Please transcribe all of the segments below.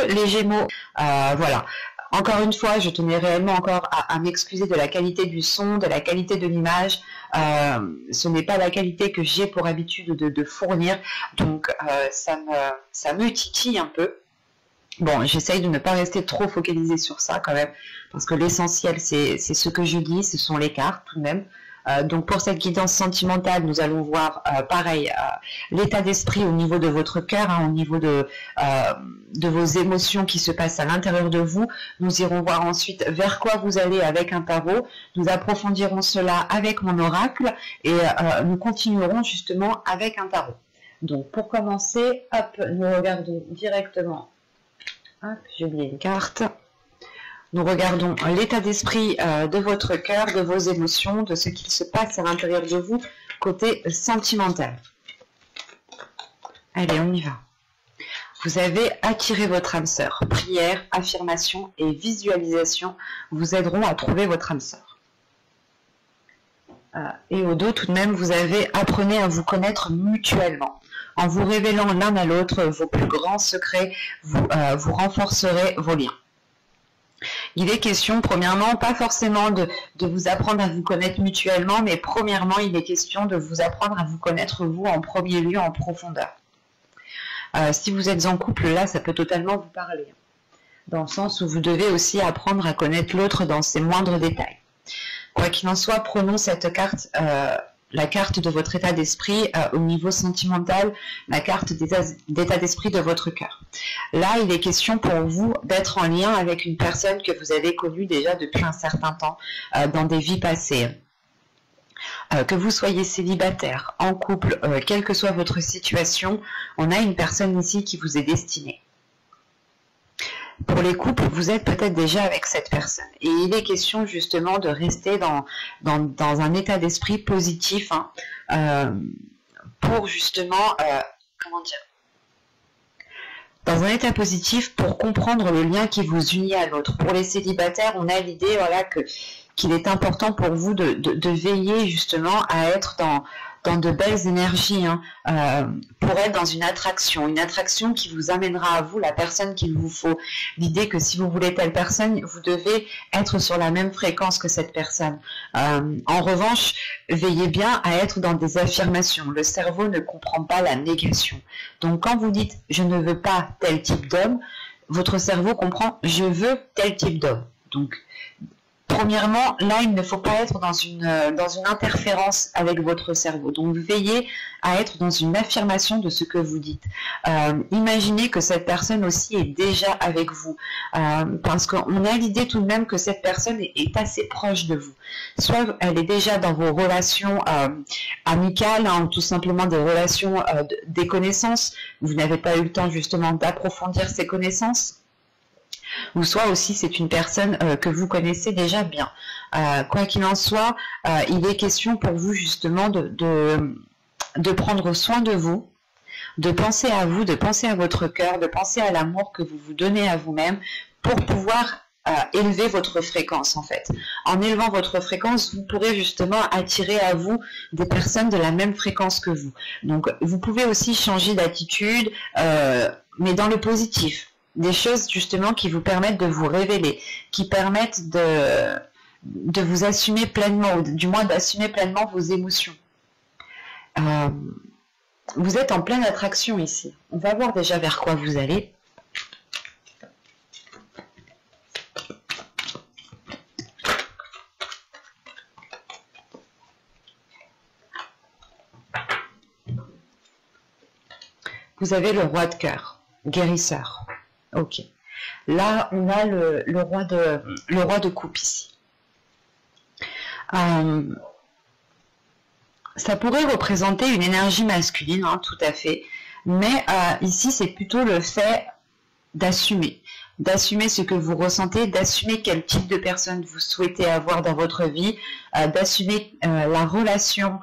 Les Gémeaux, voilà. Encore une fois, je tenais réellement encore à m'excuser de la qualité du son, de la qualité de l'image. Ce n'est pas la qualité que j'ai pour habitude de fournir, donc ça me titille un peu. Bon, j'essaye de ne pas rester trop focalisée sur ça quand même, parce que l'essentiel c'est ce que je dis, ce sont les cartes tout de même. Donc pour cette guidance sentimentale, nous allons voir pareil l'état d'esprit au niveau de votre cœur, hein, au niveau de vos émotions qui se passent à l'intérieur de vous. Nous irons voir ensuite vers quoi vous allez avec un tarot. Nous approfondirons cela avec mon oracle et nous continuerons justement avec un tarot. Donc pour commencer, hop, nous regardons directement. Hop, j'ai oublié une carte. Nous regardons l'état d'esprit de votre cœur, de vos émotions, de ce qu'il se passe à l'intérieur de vous, côté sentimental. Allez, on y va. Vous avez attiré votre âme sœur. Prière, affirmation et visualisation vous aideront à trouver votre âme sœur. Et au dos, tout de même, vous avez apprenez à vous connaître mutuellement. En vous révélant l'un à l'autre vos plus grands secrets, vous renforcerez vos liens. Il est question, premièrement, pas forcément de vous apprendre à vous connaître mutuellement, mais premièrement, il est question de vous apprendre à vous connaître vous en premier lieu, en profondeur. Si vous êtes en couple, là, ça peut totalement vous parler. Dans le sens où vous devez aussi apprendre à connaître l'autre dans ses moindres détails. Quoi qu'il en soit, prenons cette carte, la carte de votre état d'esprit au niveau sentimental, la carte d'état d'esprit de votre cœur. Là, il est question pour vous d'être en lien avec une personne que vous avez connue déjà depuis un certain temps dans des vies passées. Que vous soyez célibataire, en couple, quelle que soit votre situation, on a une personne ici qui vous est destinée. Pour les couples, vous êtes peut-être déjà avec cette personne. Et il est question justement de rester dans un état d'esprit positif hein, pour justement, comment dire, dans un état positif pour comprendre le lien qui vous unit à l'autre. Pour les célibataires, on a l'idée voilà, qu'il est important pour vous de veiller justement à être dans de belles énergies, hein, pour être dans une attraction qui vous amènera à vous la personne qu'il vous faut. L'idée que si vous voulez telle personne, vous devez être sur la même fréquence que cette personne. En revanche, veillez bien à être dans des affirmations. Le cerveau ne comprend pas la négation. Donc quand vous dites « je ne veux pas tel type d'homme », votre cerveau comprend « je veux tel type d'homme ». Donc, premièrement, là, il ne faut pas être dans une interférence avec votre cerveau. Donc, veillez à être dans une affirmation de ce que vous dites. Imaginez que cette personne aussi est déjà avec vous. Parce qu'on a l'idée tout de même que cette personne est assez proche de vous. Soit elle est déjà dans vos relations amicales, hein, ou tout simplement des relations, des connaissances. Vous n'avez pas eu le temps justement d'approfondir ces connaissances. Ou soit aussi c'est une personne que vous connaissez déjà bien. Quoi qu'il en soit, il est question pour vous justement de prendre soin de vous, de penser à vous, de penser à votre cœur, de penser à l'amour que vous vous donnez à vous-même pour pouvoir élever votre fréquence en fait. En élevant votre fréquence, vous pourrez justement attirer à vous des personnes de la même fréquence que vous. Donc vous pouvez aussi changer d'attitude, mais dans le positif. Des choses justement qui vous permettent de vous révéler, qui permettent de vous assumer pleinement, ou du moins d'assumer pleinement vos émotions. Vous êtes en pleine attraction ici. On va voir déjà vers quoi vous allez. Vous avez le roi de cœur, guérisseur. Ok. Là, on a le roi de coupe ici. Ça pourrait représenter une énergie masculine, hein, tout à fait. Mais ici, c'est plutôt le fait d'assumer. D'assumer ce que vous ressentez, d'assumer quel type de personne vous souhaitez avoir dans votre vie, d'assumer la relation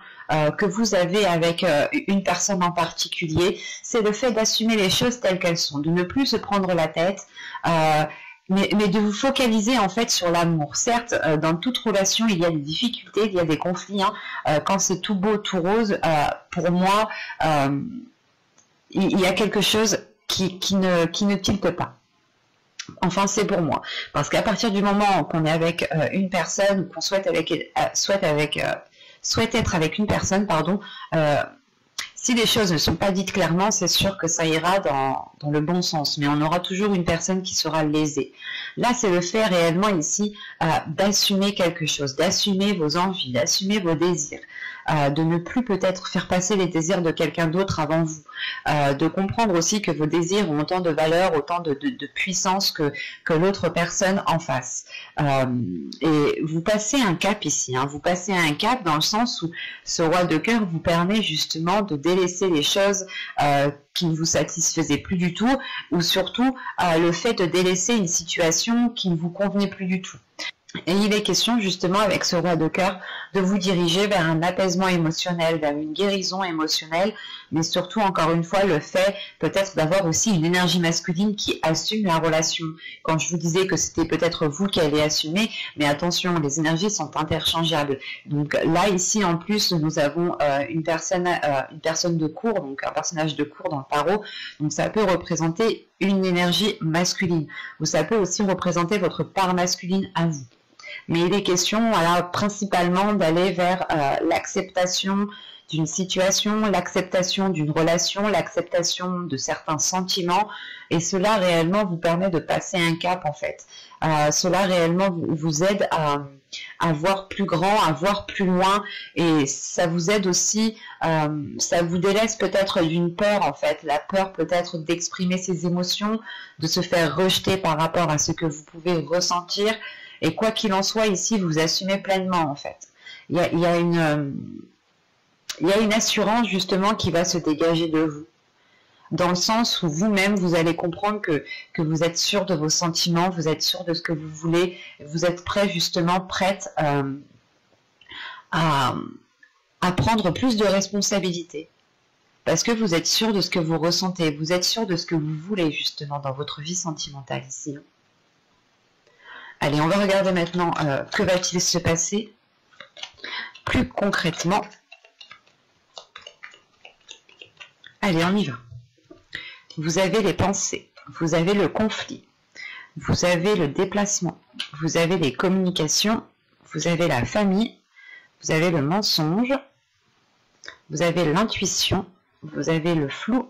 que vous avez avec une personne en particulier. C'est le fait d'assumer les choses telles qu'elles sont, de ne plus se prendre la tête, mais de vous focaliser en fait sur l'amour. Certes, dans toute relation, il y a des difficultés, il y a des conflits. Hein. Quand c'est tout beau, tout rose, pour moi, il y a quelque chose qui ne tilte pas. Enfin, c'est pour moi. Parce qu'à partir du moment qu'on est avec une personne, qu'on souhaite être avec une personne, pardon, si les choses ne sont pas dites clairement, c'est sûr que ça ira dans le bon sens, mais on aura toujours une personne qui sera lésée. Là, c'est le fait réellement ici d'assumer quelque chose, d'assumer vos envies, d'assumer vos désirs, de ne plus peut-être faire passer les désirs de quelqu'un d'autre avant vous, de comprendre aussi que vos désirs ont autant de valeur, autant de puissance que l'autre personne en face. Et vous passez un cap ici, hein, vous passez un cap dans le sens où ce roi de cœur vous permet justement de délaisser les choses qui ne vous satisfaisaient plus du tout, ou surtout le fait de délaisser une situation qui ne vous convenait plus du tout. Et il est question justement avec ce roi de cœur de vous diriger vers un apaisement émotionnel, vers une guérison émotionnelle, mais surtout encore une fois le fait peut-être d'avoir aussi une énergie masculine qui assume la relation. Quand je vous disais que c'était peut-être vous qui allez assumer, mais attention, les énergies sont interchangeables. Donc là ici en plus nous avons une personne de cour, donc un personnage de cour dans le tarot, donc ça peut représenter une énergie masculine, ou ça peut aussi représenter votre part masculine à vous. Mais il est question, voilà, principalement d'aller vers l'acceptation d'une situation, l'acceptation d'une relation, l'acceptation de certains sentiments, et cela réellement vous permet de passer un cap en fait. Cela réellement vous aide à voir plus grand, à voir plus loin, et ça vous aide aussi, ça vous délaisse peut-être d'une peur en fait, la peur peut-être d'exprimer ses émotions, de se faire rejeter par rapport à ce que vous pouvez ressentir. Et quoi qu'il en soit, ici, vous assumez pleinement, en fait. Il y a une assurance, justement, qui va se dégager de vous. Dans le sens où vous-même, vous allez comprendre que vous êtes sûr de vos sentiments, vous êtes sûr de ce que vous voulez, vous êtes prêt, justement, prête à prendre plus de responsabilités. Parce que vous êtes sûr de ce que vous ressentez, vous êtes sûr de ce que vous voulez, justement, dans votre vie sentimentale, ici. Allez, on va regarder maintenant que va-t-il se passer plus concrètement. Allez, on y va. Vous avez les pensées, vous avez le conflit, vous avez le déplacement, vous avez les communications, vous avez la famille, vous avez le mensonge, vous avez l'intuition, vous avez le flou,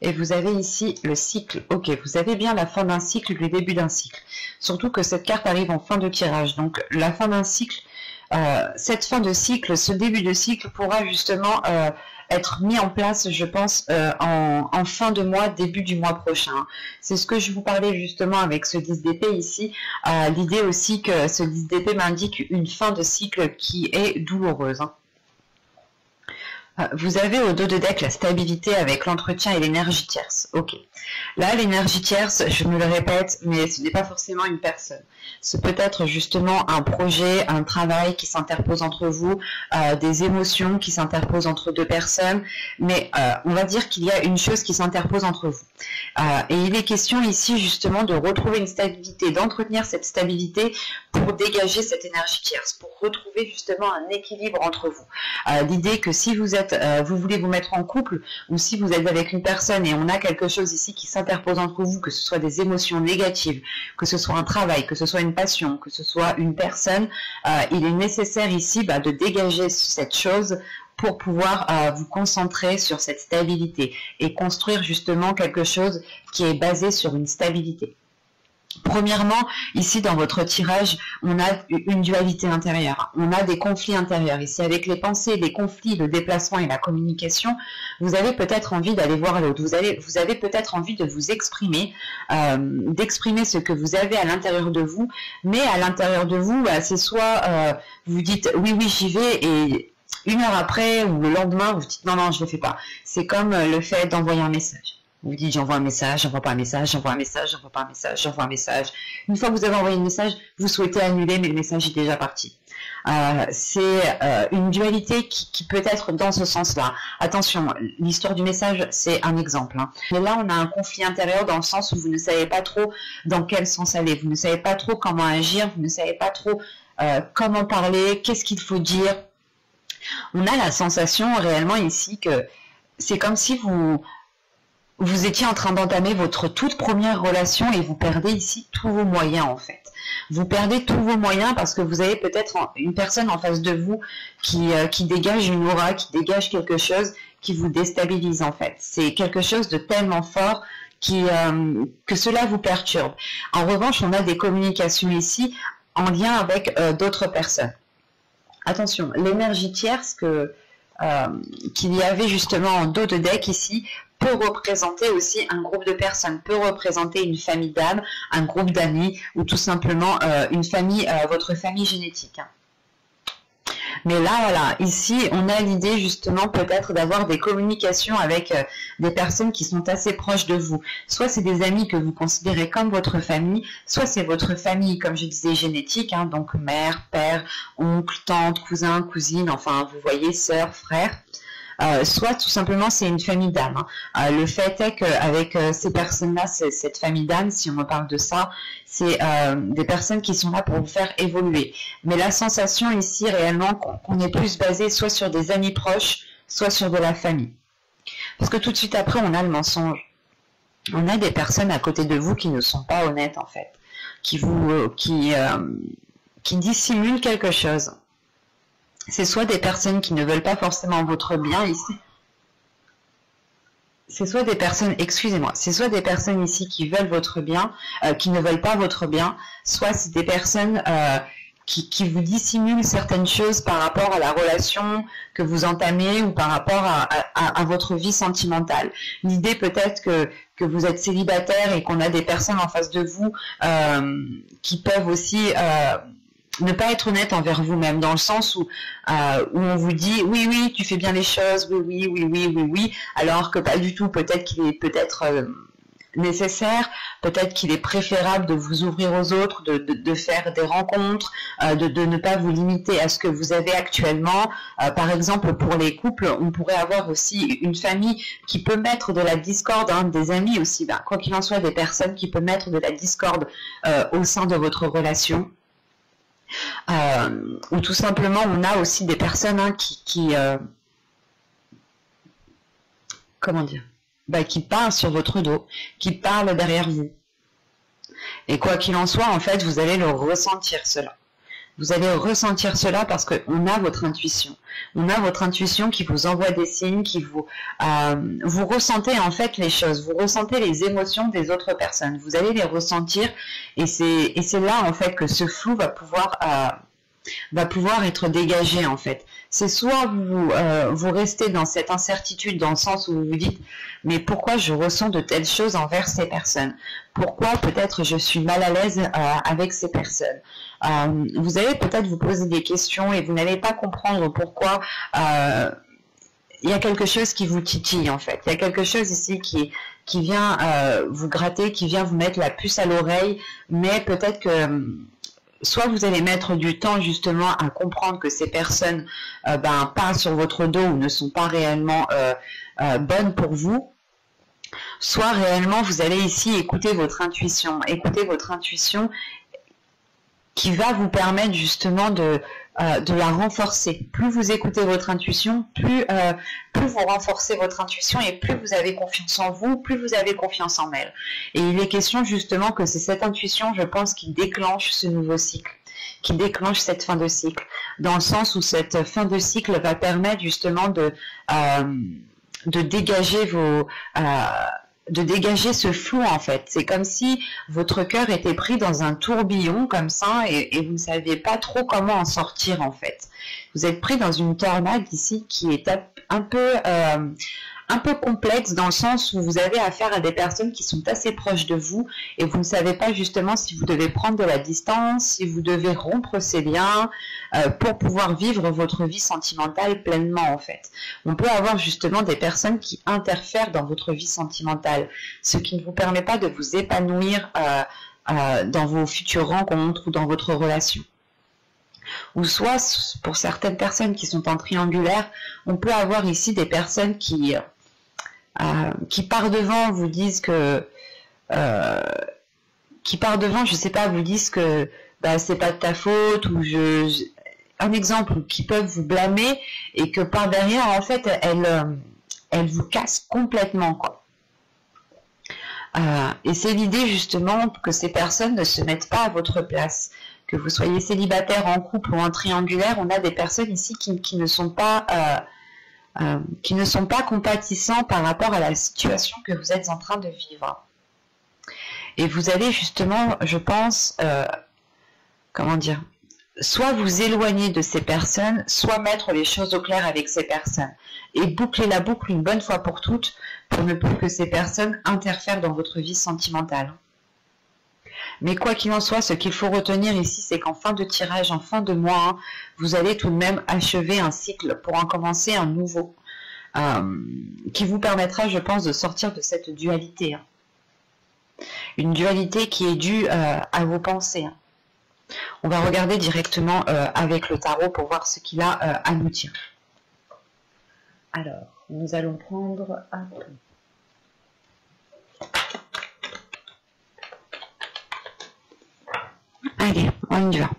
et vous avez ici le cycle. Ok, vous avez bien la fin d'un cycle, le début d'un cycle. Surtout que cette carte arrive en fin de tirage. Donc la fin d'un cycle, cette fin de cycle, ce début de cycle pourra justement être mis en place, je pense, en fin de mois, début du mois prochain. C'est ce que je vous parlais justement avec ce 10 d'épée ici. L'idée aussi que ce 10 d'épée m'indique une fin de cycle qui est douloureuse. Vous avez au dos de deck la stabilité avec l'entretien et l'énergie tierce. Ok. Là, l'énergie tierce, je me le répète, mais ce n'est pas forcément une personne. Ce peut être justement un projet, un travail qui s'interpose entre vous, des émotions qui s'interposent entre deux personnes, mais on va dire qu'il y a une chose qui s'interpose entre vous. Et il est question ici justement de retrouver une stabilité, d'entretenir cette stabilité pour dégager cette énergie tierce, pour retrouver justement un équilibre entre vous. L'idée que si vous voulez vous mettre en couple, ou si vous êtes avec une personne et on a quelque chose ici qui s'interpose entre vous, que ce soit des émotions négatives, que ce soit un travail, que ce soit une passion, que ce soit une personne, il est nécessaire ici de dégager cette chose pour pouvoir vous concentrer sur cette stabilité et construire justement quelque chose qui est basé sur une stabilité. Premièrement, ici dans votre tirage, on a une dualité intérieure, on a des conflits intérieurs. Ici avec les pensées, les conflits, le déplacement et la communication, vous avez peut-être envie d'aller voir l'autre, vous avez peut-être envie de vous exprimer, d'exprimer ce que vous avez à l'intérieur de vous, mais à l'intérieur de vous, c'est soit vous dites oui, j'y vais, et une heure après ou le lendemain, vous dites non, je ne le fais pas. C'est comme le fait d'envoyer un message. Vous dites j'envoie un message, j'envoie pas un message, j'envoie un message, j'envoie pas un message, j'envoie un message. Une fois que vous avez envoyé un message, vous souhaitez annuler, mais le message est déjà parti. C'est une dualité qui peut être dans ce sens-là. Attention, l'histoire du message, c'est un exemple. Mais là, on a un conflit intérieur dans le sens où vous ne savez pas trop dans quel sens aller. Vous ne savez pas trop comment agir, vous ne savez pas trop comment parler, qu'est-ce qu'il faut dire. On a la sensation réellement ici que c'est comme si vous vous étiez en train d'entamer votre toute première relation et vous perdez ici tous vos moyens en fait. Vous perdez tous vos moyens parce que vous avez peut-être une personne en face de vous qui dégage une aura, qui dégage quelque chose qui vous déstabilise en fait. C'est quelque chose de tellement fort que cela vous perturbe. En revanche, on a des communications ici en lien avec d'autres personnes. Attention, l'énergie tierce qu'il y avait justement en dos de deck ici peut représenter aussi un groupe de personnes, peut représenter une famille d'âmes, un groupe d'amis ou tout simplement une famille, votre famille génétique. Mais là, voilà, ici, on a l'idée justement peut-être d'avoir des communications avec des personnes qui sont assez proches de vous. Soit c'est des amis que vous considérez comme votre famille, soit c'est votre famille, comme je disais, génétique, hein, donc mère, père, oncle, tante, cousin, cousine, enfin, vous voyez, sœur, frère. Soit tout simplement c'est une famille d'âmes. Hein. Le fait est qu'avec ces personnes-là, cette famille d'âmes, si on me parle de ça, c'est des personnes qui sont là pour vous faire évoluer. Mais la sensation ici réellement qu'on est plus basé soit sur des amis proches, soit sur de la famille. Parce que tout de suite après, on a le mensonge. On a des personnes à côté de vous qui ne sont pas honnêtes en fait, qui dissimulent quelque chose. C'est soit des personnes qui ne veulent pas forcément votre bien ici. C'est soit des personnes, excusez-moi, c'est soit des personnes ici qui veulent votre bien, qui ne veulent pas votre bien, soit c'est des personnes qui vous dissimulent certaines choses par rapport à la relation que vous entamez ou par rapport à votre vie sentimentale. L'idée peut-être que vous êtes célibataire et qu'on a des personnes en face de vous qui peuvent aussi ne pas être honnête envers vous-même, dans le sens où on vous dit oui, oui, tu fais bien les choses, oui, oui, oui, oui, oui, oui, alors que pas du tout, peut-être qu'il est peut-être nécessaire, peut-être qu'il est préférable de vous ouvrir aux autres, de faire des rencontres, de ne pas vous limiter à ce que vous avez actuellement. Par exemple, pour les couples, on pourrait avoir aussi une famille qui peut mettre de la discorde, hein, des amis aussi, ben, quoi qu'il en soit, des personnes qui peuvent mettre de la discorde au sein de votre relation. Ou tout simplement on a aussi des personnes hein, comment dire, bah, qui parlent sur votre dos, qui parlent derrière vous. Et quoi qu'il en soit, en fait, vous allez le ressentir cela. Vous allez ressentir cela parce qu'on a votre intuition. On a votre intuition qui vous envoie des signes, qui vous ressentez en fait les choses, vous ressentez les émotions des autres personnes. Vous allez les ressentir et c'est là en fait que ce flou va pouvoir être dégagé en fait. C'est soit vous restez dans cette incertitude dans le sens où vous vous dites mais pourquoi je ressens de telles choses envers ces personnes? Pourquoi peut-être je suis mal à l'aise avec ces personnes? Vous allez peut-être vous poser des questions et vous n'allez pas comprendre pourquoi il y a quelque chose qui vous titille en fait. Il y a quelque chose ici qui vient vous gratter, qui vient vous mettre la puce à l'oreille, mais peut-être que soit vous allez mettre du temps justement à comprendre que ces personnes parlent sur votre dos ou ne sont pas réellement bonnes pour vous, soit réellement vous allez ici écouter votre intuition qui va vous permettre justement de la renforcer. Plus vous écoutez votre intuition, plus vous renforcez votre intuition et plus vous avez confiance en vous, plus vous avez confiance en elle. Et il est question justement que c'est cette intuition, je pense, qui déclenche ce nouveau cycle, qui déclenche cette fin de cycle, dans le sens où cette fin de cycle va permettre justement de dégager de dégager ce flou en fait. C'est comme si votre cœur était pris dans un tourbillon comme ça et vous ne saviez pas trop comment en sortir en fait. Vous êtes pris dans une tornade ici qui est un peu complexe dans le sens où vous avez affaire à des personnes qui sont assez proches de vous et vous ne savez pas justement si vous devez prendre de la distance, si vous devez rompre ces liens pour pouvoir vivre votre vie sentimentale pleinement en fait. On peut avoir justement des personnes qui interfèrent dans votre vie sentimentale, ce qui ne vous permet pas de vous épanouir dans vos futures rencontres ou dans votre relation. Ou soit, pour certaines personnes qui sont en triangulaire, on peut avoir ici des personnes qui par devant vous disent que je sais pas, vous disent que c'est pas de ta faute ou un exemple, qui peuvent vous blâmer et que par derrière en fait elles vous cassent complètement quoi. Et c'est l'idée justement que ces personnes ne se mettent pas à votre place. Que vous soyez célibataire, en couple ou en triangulaire, on a des personnes ici qui ne sont pas compatissants par rapport à la situation que vous êtes en train de vivre. Et vous allez justement, je pense, comment dire, soit vous éloigner de ces personnes, soit mettre les choses au clair avec ces personnes. Et boucler la boucle une bonne fois pour toutes, pour ne plus que ces personnes interfèrent dans votre vie sentimentale. Mais quoi qu'il en soit, ce qu'il faut retenir ici, c'est qu'en fin de tirage, en fin de mois, vous allez tout de même achever un cycle pour en commencer un nouveau, qui vous permettra, je pense, de sortir de cette dualité. Une dualité qui est due à vos pensées. On va regarder directement avec le tarot pour voir ce qu'il a à nous dire. Alors, nous allons prendre un peu. Allez, on y va.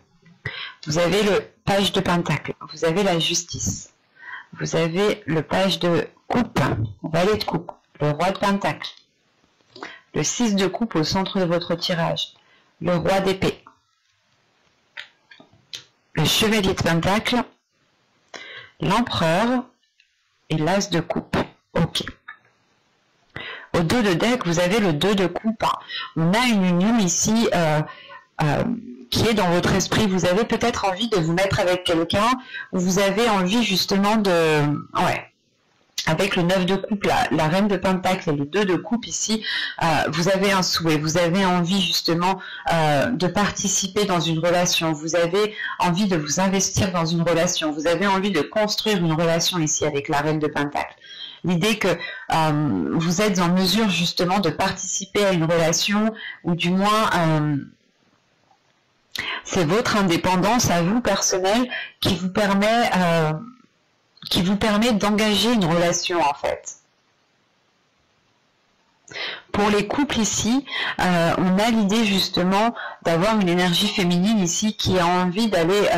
Vous avez le page de pentacle, vous avez la justice, vous avez le page de coupe, valet de coupe, le roi de pentacle, le 6 de coupe au centre de votre tirage, le roi d'épée, le chevalier de pentacle, l'empereur et l'as de coupe. Ok. Au dos de deck, vous avez le 2 de coupe. On a une union ici qui est dans votre esprit. Vous avez peut-être envie de vous mettre avec quelqu'un, ou vous avez envie justement de... Ouais. Avec le 9 de coupe, la reine de pentacle et le 2 de coupe ici, vous avez un souhait, vous avez envie justement de participer dans une relation, vous avez envie de vous investir dans une relation, vous avez envie de construire une relation ici avec la reine de pentacle. L'idée que vous êtes en mesure justement de participer à une relation, ou du moins... c'est votre indépendance à vous personnelle qui vous permet d'engager une relation en fait. Pour les couples ici, on a l'idée justement d'avoir une énergie féminine ici qui a envie d'aller,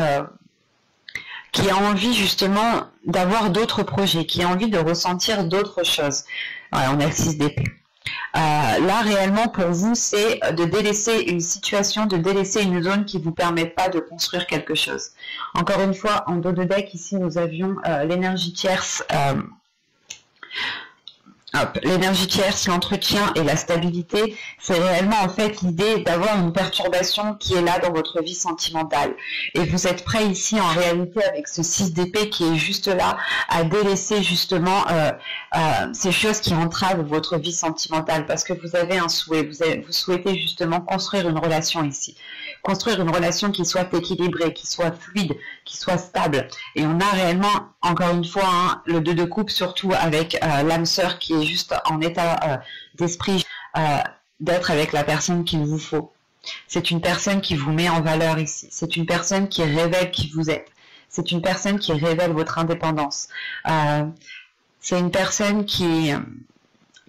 qui a envie justement d'avoir d'autres projets, qui a envie de ressentir d'autres choses. Voilà, on a le 6 d'épée. Là réellement pour vous c'est de délaisser une situation, de délaisser une zone qui ne vous permet pas de construire quelque chose. Encore une fois, en dos de deck ici nous avions l'énergie tierce, l'énergie tierce, l'entretien et la stabilité. C'est réellement en fait l'idée d'avoir une perturbation qui est là dans votre vie sentimentale. Et vous êtes prêt ici en réalité avec ce 6 d'épée qui est juste là à délaisser justement ces choses qui entravent votre vie sentimentale parce que vous avez un souhait, vous souhaitez justement construire une relation ici. Construire une relation qui soit équilibrée, qui soit fluide, qui soit stable. Et on a réellement, encore une fois, le 2 de coupe, surtout avec l'âme sœur qui est juste en état d'esprit d'être avec la personne qu'il vous faut. C'est une personne qui vous met en valeur ici. C'est une personne qui révèle qui vous êtes. C'est une personne qui révèle votre indépendance. C'est une personne qui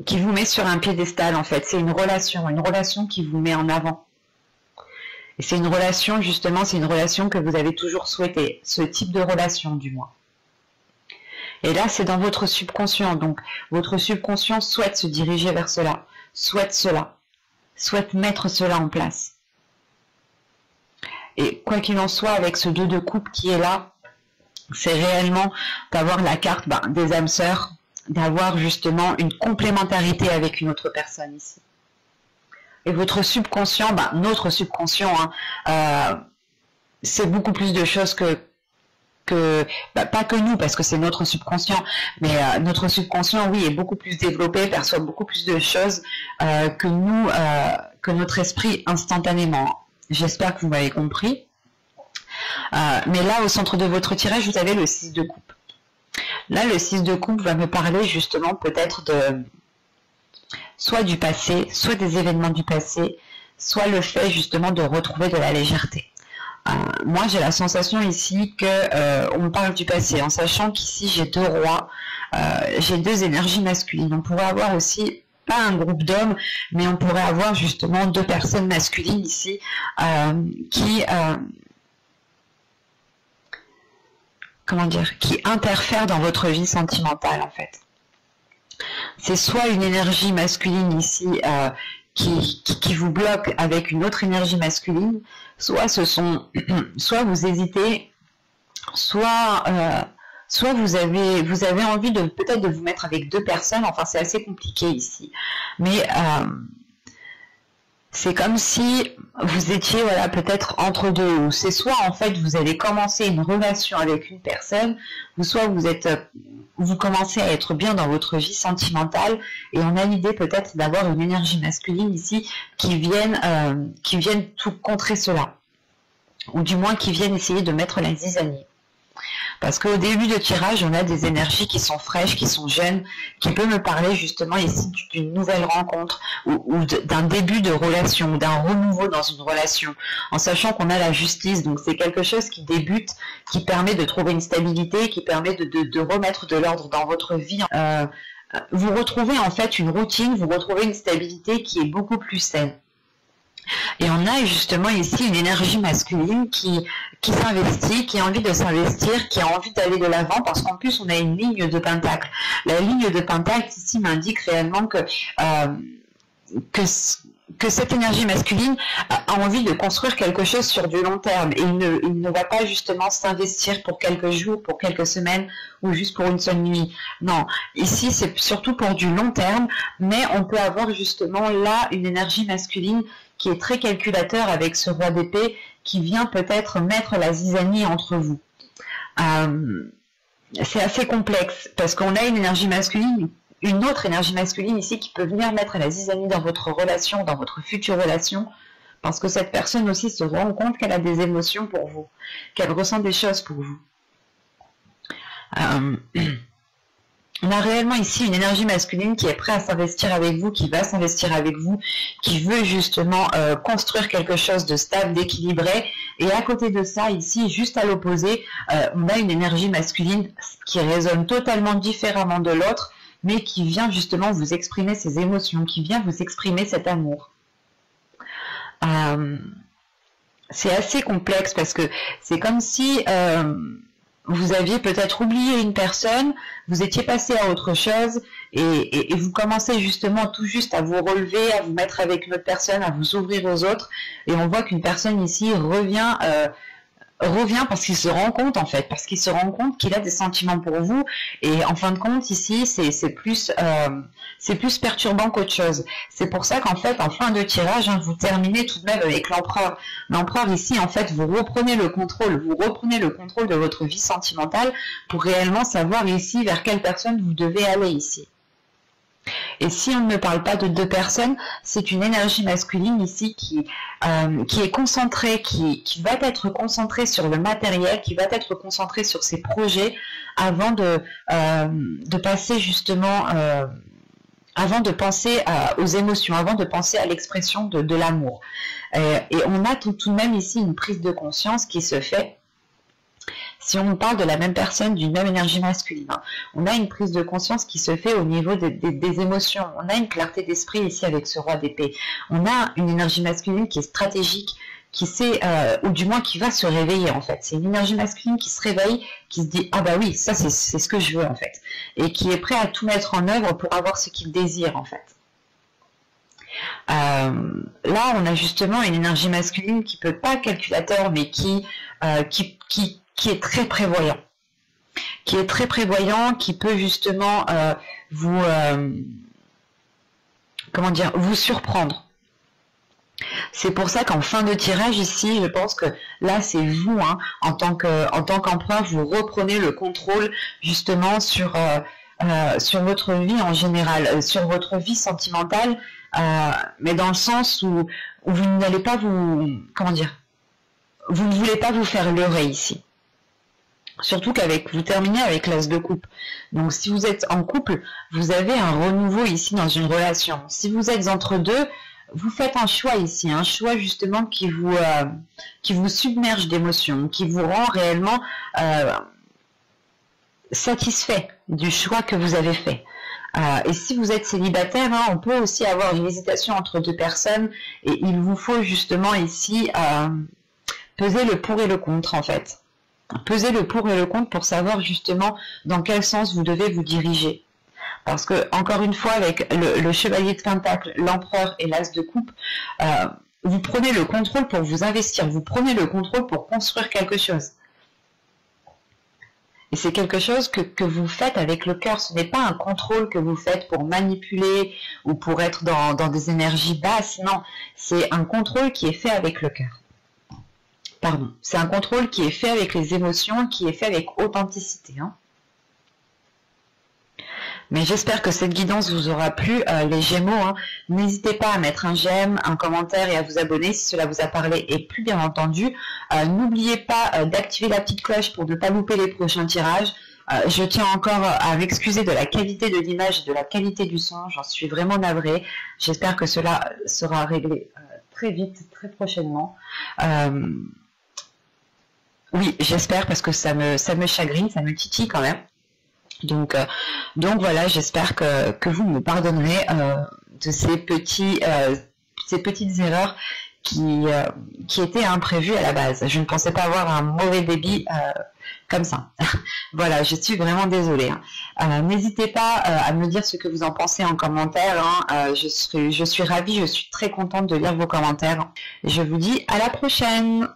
vous met sur un piédestal, en fait. C'est une relation qui vous met en avant. Et c'est une relation, justement, c'est une relation que vous avez toujours souhaité, ce type de relation, du moins. Et là, c'est dans votre subconscient, donc votre subconscient souhaite se diriger vers cela, souhaite mettre cela en place. Et quoi qu'il en soit, avec ce 2 de coupe qui est là, c'est réellement d'avoir la carte des âmes sœurs, d'avoir justement une complémentarité avec une autre personne ici. Et votre subconscient, notre subconscient, c'est beaucoup plus de choses pas que nous, parce que c'est notre subconscient, mais notre subconscient, oui, est beaucoup plus développé, perçoit beaucoup plus de choses que nous, que notre esprit instantanément. J'espère que vous m'avez compris. Mais là, au centre de votre tirage, vous avez le 6 de coupe. Là, le 6 de coupe va me parler justement peut-être de... soit du passé, soit des événements du passé, soit le fait justement de retrouver de la légèreté. Moi j'ai la sensation ici que on parle du passé, en sachant qu'ici j'ai 2 rois, j'ai 2 énergies masculines. On pourrait avoir aussi, pas un groupe d'hommes, mais on pourrait avoir justement 2 personnes masculines ici qui interfèrent dans votre vie sentimentale en fait. C'est soit une énergie masculine ici qui vous bloque avec une autre énergie masculine, soit soit vous hésitez, soit vous avez envie de peut-être de vous mettre avec deux personnes. Enfin, c'est assez compliqué ici, mais c'est comme si vous étiez voilà peut-être entre deux, ou c'est soit en fait vous allez commencer une relation avec une personne, ou soit vous commencez à être bien dans votre vie sentimentale, et on a l'idée peut-être d'avoir une énergie masculine ici qui vienne tout contrer cela, ou du moins qui viennent essayer de mettre la zizanie. Parce qu'au début de tirage, on a des énergies qui sont fraîches, qui sont jeunes, qui peuvent me parler justement ici d'une nouvelle rencontre ou d'un début de relation, ou d'un renouveau dans une relation, en sachant qu'on a la justice. Donc c'est quelque chose qui débute, qui permet de trouver une stabilité, qui permet de remettre de l'ordre dans votre vie. Vous retrouvez en fait une routine, vous retrouvez une stabilité qui est beaucoup plus saine. Et on a justement ici une énergie masculine qui s'investit, qui a envie de s'investir, qui a envie d'aller de l'avant, parce qu'en plus on a une ligne de pentacle. La ligne de pentacle ici m'indique réellement que cette énergie masculine a envie de construire quelque chose sur du long terme, et il ne va pas justement s'investir pour quelques jours, pour quelques semaines, ou juste pour une seule nuit. Non, ici c'est surtout pour du long terme, mais on peut avoir justement là une énergie masculine qui est très calculateur avec ce roi d'épée, qui vient peut-être mettre la zizanie entre vous. C'est assez complexe, parce qu'on a une énergie masculine, une autre énergie masculine ici qui peut venir mettre la zizanie dans votre relation, dans votre future relation, parce que cette personne aussi se rend compte qu'elle a des émotions pour vous, qu'elle ressent des choses pour vous. On a réellement ici une énergie masculine qui est prête à s'investir avec vous, qui va s'investir avec vous, qui veut justement construire quelque chose de stable, d'équilibré. Et à côté de ça, ici, juste à l'opposé, on a une énergie masculine qui résonne totalement différemment de l'autre, mais qui vient justement vous exprimer ses émotions, qui vient vous exprimer cet amour. C'est assez complexe, parce que c'est comme si vous aviez peut-être oublié une personne, vous étiez passé à autre chose, et vous commencez justement tout juste à vous relever, à vous mettre avec une autre personne, à vous ouvrir aux autres, et on voit qu'une personne ici revient parce qu'il se rend compte en fait, parce qu'il se rend compte qu'il a des sentiments pour vous, et en fin de compte ici c'est plus perturbant qu'autre chose. C'est pour ça qu'en fait en fin de tirage, hein, vous terminez tout de même avec l'empereur. L'empereur ici en fait vous reprenez le contrôle de votre vie sentimentale pour réellement savoir ici vers quelle personne vous devez aller ici. Et si on ne parle pas de deux personnes, c'est une énergie masculine ici qui est concentrée, qui va être concentrée sur le matériel, qui va être concentrée sur ses projets avant de passer justement, avant de penser aux émotions, avant de penser à l'expression de l'amour. Et on a tout de même ici une prise de conscience qui se fait. Si on parle de la même personne, d'une même énergie masculine, hein, on a une prise de conscience qui se fait au niveau des émotions. On a une clarté d'esprit ici avec ce roi d'épée. On a une énergie masculine qui est stratégique, qui sait, ou du moins qui va se réveiller en fait. C'est une énergie masculine qui se réveille, qui se dit « Ah bah oui, ça c'est ce que je veux en fait ». Et qui est prêt à tout mettre en œuvre pour avoir ce qu'il désire en fait. Là, on a justement une énergie masculine qui peut pas calculateur, mais qui est très prévoyant, qui peut justement vous surprendre. C'est pour ça qu'en fin de tirage ici, je pense que là c'est vous, hein, en tant qu'empereur, vous reprenez le contrôle justement sur votre vie en général, sur votre vie sentimentale, mais dans le sens où vous n'allez pas vous ne voulez pas vous faire leurrer ici. Surtout vous terminez avec l'as de coupe. Donc si vous êtes en couple, vous avez un renouveau ici dans une relation. Si vous êtes entre deux, vous faites un choix ici, un choix justement qui vous submerge d'émotions, qui vous rend réellement satisfait du choix que vous avez fait. Et si vous êtes célibataire, hein, on peut aussi avoir une hésitation entre deux personnes, et il vous faut justement ici peser le pour et le contre en fait. Peser le pour et le contre pour savoir justement dans quel sens vous devez vous diriger. Parce que, encore une fois, avec le chevalier de Pentacle, l'empereur et l'as de coupe, vous prenez le contrôle pour vous investir, vous prenez le contrôle pour construire quelque chose. Et c'est quelque chose que vous faites avec le cœur. Ce n'est pas un contrôle que vous faites pour manipuler ou pour être dans des énergies basses. Non, c'est un contrôle qui est fait avec le cœur. Pardon, c'est un contrôle qui est fait avec les émotions, qui est fait avec authenticité. Hein. Mais j'espère que cette guidance vous aura plu, les Gémeaux. Hein. N'hésitez pas à mettre un j'aime, un commentaire et à vous abonner si cela vous a parlé et plus bien entendu. N'oubliez pas d'activer la petite cloche pour ne pas louper les prochains tirages. Je tiens encore à m'excuser de la qualité de l'image et de la qualité du son. J'en suis vraiment navrée. J'espère que cela sera réglé très vite, très prochainement. Oui, j'espère parce que ça me chagrine, ça me titille quand même. Donc voilà, j'espère que vous me pardonnerez de ces petites erreurs qui étaient imprévues à la base. Je ne pensais pas avoir un mauvais débit comme ça. Voilà, je suis vraiment désolée. Hein. N'hésitez pas à me dire ce que vous en pensez en commentaire. Hein. Je suis ravie, je suis très contente de lire vos commentaires. Je vous dis à la prochaine.